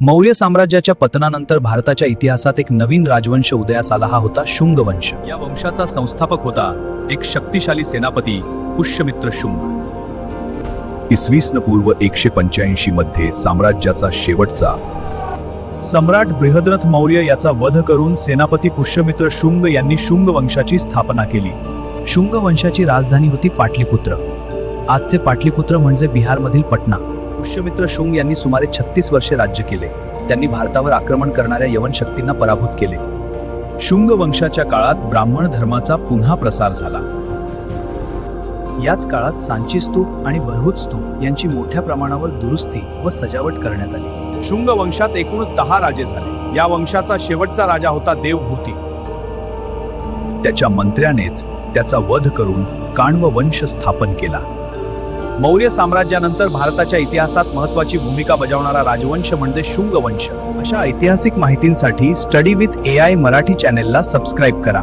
मौर्य साम्राज्याच्या पतनानंतर भारताच्या इतिहासात एक नवीन राजवंश उदयास आला, हा होता शुंग वंश। या वंशाचा संस्थापक होता एक शक्तिशाली सेनापती पुष्यमित्र शुंग। इसवी पूर्व 185 मध्ये साम्राज्याचा शेवटचा सम्राट बृहद्रथ मौर्य याचा वध करून सेनापती पुष्यमित्र शुंग यांनी शुंग वंशाची स्थापना केली। शुंग वंशाची राजधानी होती पाटलीपुत्र। आजचे पाटलीपुत्र म्हणजे बिहारमधील पटना। पुष्यमित्र शुंग यांनी सुमारे 36 वर्षे राज्य केले। त्यांनी भारतावर आक्रमण करणाऱ्या यवन शक्तींना पराभूत केले। शुंग वंशाच्या काळात ब्राह्मण धर्माचा पुन्हा प्रसार झाला। याच काळात सांची स्तूप आणि बरहुत स्तूप यांची मोठ्या प्रमाणावर दुरुस्ती व सजावट करण्यात आली। शुंग वंशात एकूण 10 राजे झाले। या वंशाचा शेवटचा राजा होता देवभूती। त्याच्या मंत्र्यानेच त्याचा वध करून काण्व वंश स्थापन केला। मौर्य साम्राज्यानंतर भारताच्या इतिहासात महत्त्वाची भूमिका बजावणारा राजवंश म्हणजे शुंग वंश। अशा ऐतिहासिक माहितींसाठी स्टडी विथ AI मराठी चॅनेलला सबस्क्राईब करा।